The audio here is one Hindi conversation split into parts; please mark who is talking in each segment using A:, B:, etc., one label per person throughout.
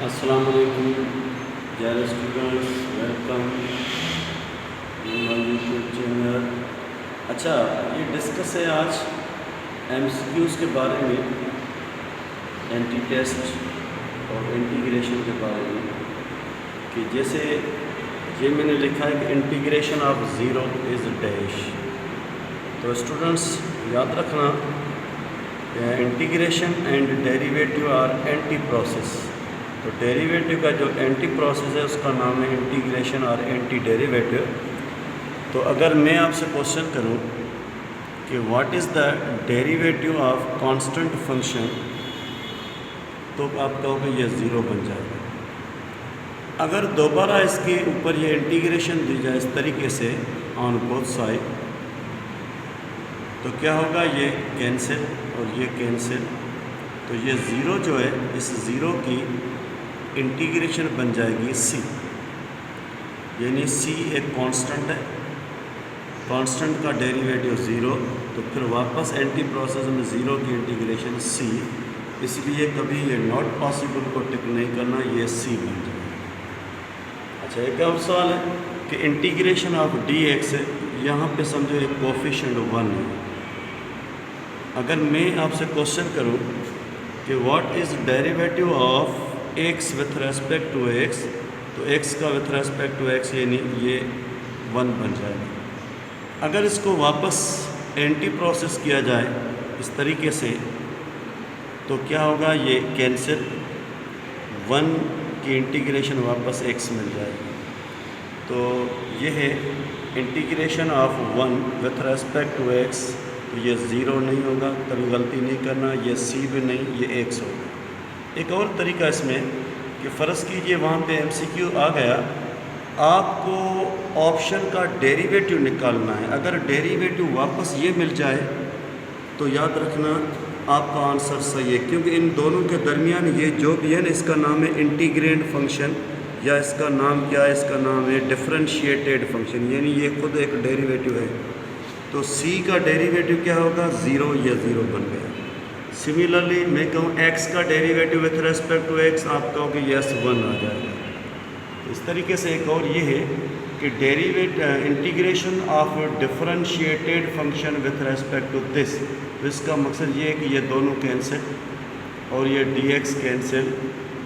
A: अस्सलाम वालेकुम dear students, welcome in my YouTube channel. अच्छा, ये डिस्कस है आज एमसीक्यूज़ के बारे में, एंटी टेस्ट और इंटीग्रेशन के बारे में। कि जैसे ये मैंने लिखा है कि integration of zero is dash. तो स्टूडेंट्स याद रखना, integration and derivative are anti process. तो डेरिवेटिव का जो एंटी प्रोसेस है उसका नाम है इंटीग्रेशन और एंटी डेरिवेटिव। तो अगर मैं आपसे क्वेश्चन करूं कि what is the derivative of constant function, तो आप कहोगे ये ज़ीरो बन जाएगा। अगर दोबारा इसके ऊपर ये इंटीग्रेशन दी जाए इस तरीके से ऑन बोथ साइड, तो क्या होगा, ये कैंसिल और ये कैंसिल। तो ये ज़ीरो जो है, इस ज़ीरो की इंटीग्रेशन बन जाएगी सी, यानी सी एक कांस्टेंट है, कांस्टेंट का डेरिवेटिव ज़ीरो। तो फिर वापस एंटी प्रोसेस में ज़ीरो की इंटीग्रेशन सी, इसलिए कभी ये नॉट पॉसिबल को टिक नहीं करना, ये सी बन जाएगा। अच्छा, एक और सवाल है कि इंटीग्रेशन ऑफ डी एक्स, यहाँ पे समझो एक कोफिशिएंट 1 है। अगर मैं आपसे क्वेश्चन करूँ कि what is derivative of x with respect to x, तो एक्स का विथ रेस्पेक्ट टू एक्स यानी ये 1 बन जाएगा। अगर इसको वापस एंटी प्रोसेस किया जाए इस तरीके से, तो क्या होगा, ये कैंसिल, 1 की इंटीग्रेशन वापस एक्स मिल जाएगी। तो ये है integration of 1 with respect to x. तो ये ज़ीरो नहीं होगा, कभी गलती नहीं करना, ये सी भी नहीं, ये एक्स होगा। एक और तरीका इसमें कि फ़र्ज़ कीजिए वहाँ पे एमसीक्यू आ गया, आपको ऑप्शन का डेरिवेटिव निकालना है। अगर डेरिवेटिव वापस ये मिल जाए तो याद रखना आपका आंसर सही है, क्योंकि इन दोनों के दरमियान ये जो भी है ना, इसका नाम है इंटीग्रेंड फंक्शन, या इसका नाम क्या है, इसका नाम है डिफरेंशिएटेड फंक्शन, यानी ये खुद एक डेरिवेटिव है। तो सी का डेरिवेटिव क्या होगा, ज़ीरो, या ज़ीरो बन गया। सिमिलरली मैं कहूँ एक्स का derivative with respect to x, आप कहोगे यस 1 आ जाएगा। इस तरीके से एक और ये है कि integration of differentiated function with respect to this. तो इसका मकसद ये है कि ये दोनों कैंसिल और ये dx कैंसिल,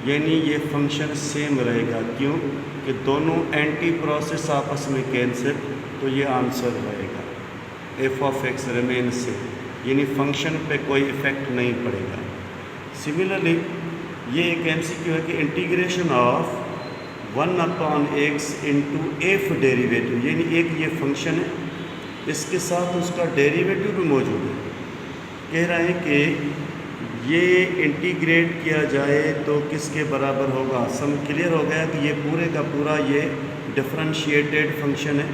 A: यानी ये फंक्शन सेम रहेगा। क्यों कि दोनों एंटी प्रोसेस आपस में कैंसिल, तो ये आंसर रहेगा F of x remain same, यानी फंक्शन पे कोई इफ़ेक्ट नहीं पड़ेगा। सिमिलरली ये एक एमसीक्यू है कि integration of 1 upon x into F derivative, यानी एक ये फंक्शन है, इसके साथ उसका डेरिवेटिव भी मौजूद है। कह रहा है कि ये इंटीग्रेट किया जाए तो किसके बराबर होगा। सम क्लियर हो गया कि ये पूरे का पूरा ये डिफरेंशिएटेड फंक्शन है।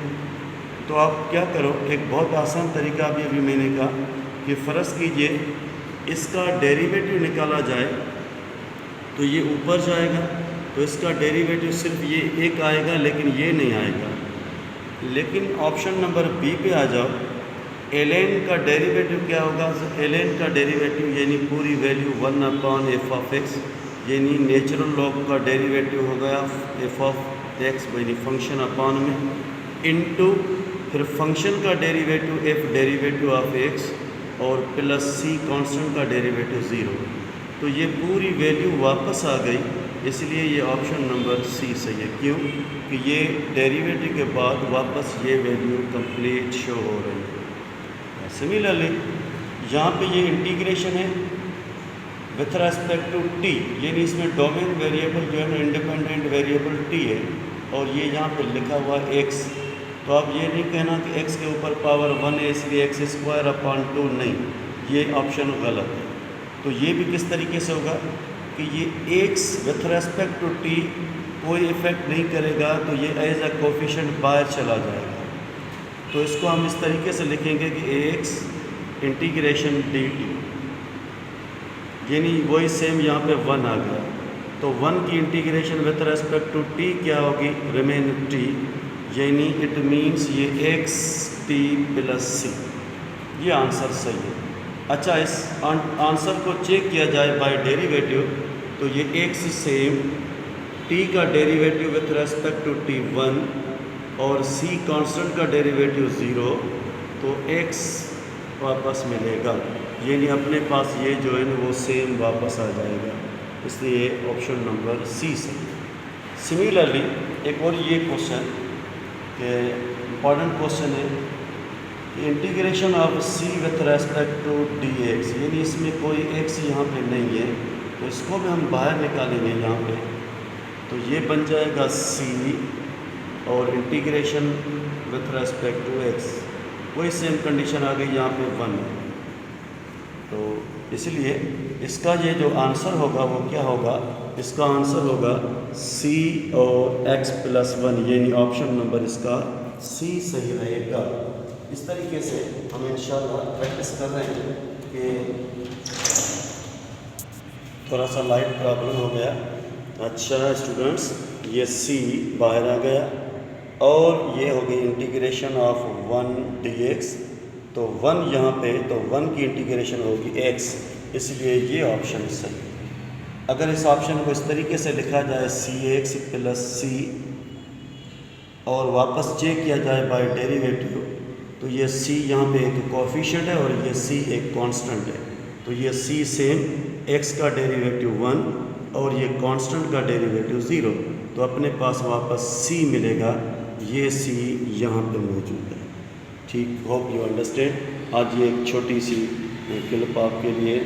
A: तो आप क्या करो, एक बहुत आसान तरीका अभी मैंने कहा कि फ़र्ज़ कीजिए इसका डेरिवेटिव निकाला जाए, तो ये ऊपर जाएगा, तो इसका डेरिवेटिव सिर्फ ये एक आएगा, लेकिन ये नहीं आएगा। लेकिन ऑप्शन नंबर बी पे आ जाओ, एलेन का डेरिवेटिव क्या होगा, एलेन का डेरिवेटिव यानी पूरी value 1 upon F of x, यानी नेचुरल लॉग का डेरिवेटिव हो गया एफ ऑफ एक्स, यानी फंक्शन अपॉन में, इनटू फिर फंक्शन का derivative F derivative of x, और प्लस सी कांस्टेंट का डेरिवेटिव 0। तो ये पूरी वैल्यू वापस आ गई, इसलिए ये ऑप्शन नंबर सी सही है। क्यों कि ये डेरिवेटिव के बाद वापस ये वैल्यू कंप्लीट शो हो रही है। सिमिलरली यहाँ पे ये इंटीग्रेशन है विथ रेस्पेक्ट टू टी, यानी इसमें डोमेन वेरिएबल जो है ना, इंडिपेंडेंट वेरिएबल टी है, और ये यहाँ पे लिखा हुआ एक्स। तो आप ये नहीं कहना कि x के ऊपर पावर 1 है इसलिए x स्क्वायर अपॉन 2, नहीं, ये ऑप्शन गलत है। तो ये भी किस तरीके से होगा कि ये x with respect to t कोई इफ़ेक्ट नहीं करेगा, तो ये एज अ कोफिशिएंट बाहर चला जाएगा। तो इसको हम इस तरीके से लिखेंगे कि x इंटीग्रेशन dt, यानी वही सेम यहाँ पे 1 आ गया। तो 1 की integration with respect to t क्या होगी, रिमेन t, यानी इट मीन्स ये एक्स टी प्लस सी, ये आंसर सही है। अच्छा, इस आंसर को चेक किया जाए बाय डेरिवेटिव, तो ये एक्स सेम टी का derivative with respect to t 1 और सी कांस्टेंट का डेरिवेटिव 0, तो एक्स वापस मिलेगा, यानी अपने पास ये जो है ना वो सेम वापस आ जाएगा, इसलिए ऑप्शन नंबर सी सही। सिमिलरली एक और ये क्वेश्चन के इम्पॉर्टेंट क्वेश्चन है कि integration of c with respect to d x, यानी इसमें कोई एक्स यहाँ पे नहीं है, तो इसको भी हम बाहर निकालेंगे यहाँ पे, तो ये बन जाएगा सी और integration with respect to x, वही सेम कंडीशन आ गई यहाँ पे 1 है, तो इसलिए इसका ये जो आंसर होगा वो क्या होगा, इसका आंसर होगा सी और x प्लस 1, यानी ऑप्शन नंबर इसका सी सही रहेगा। इस तरीके से हम इंशाल्लाह प्रैक्टिस कर रहे हैं कि थोड़ा सा लाइट प्रॉब्लम हो गया। अच्छा स्टूडेंट्स, ये सी बाहर आ गया और ये हो गई इंटीग्रेशन ऑफ 1 dx, तो 1 यहाँ पे, तो 1 की इंटीग्रेशन होगी x, इसलिए ये ऑप्शन सही। अगर इस ऑप्शन को इस तरीके से लिखा जाए सी एक्स प्लस सी और वापस चेक किया जाए बाय डेरिवेटिव, तो ये सी यहाँ पे एक कोफिशिएंट है और ये सी एक कांस्टेंट है, तो ये सी सेम एक्स का डेरिवेटिव 1 और ये कांस्टेंट का डेरिवेटिव 0, तो अपने पास वापस सी मिलेगा, ये सी यहाँ पे मौजूद है। ठीक, होप यू अंडरस्टैंड। आज ये एक छोटी सी क्लिप आपके लिए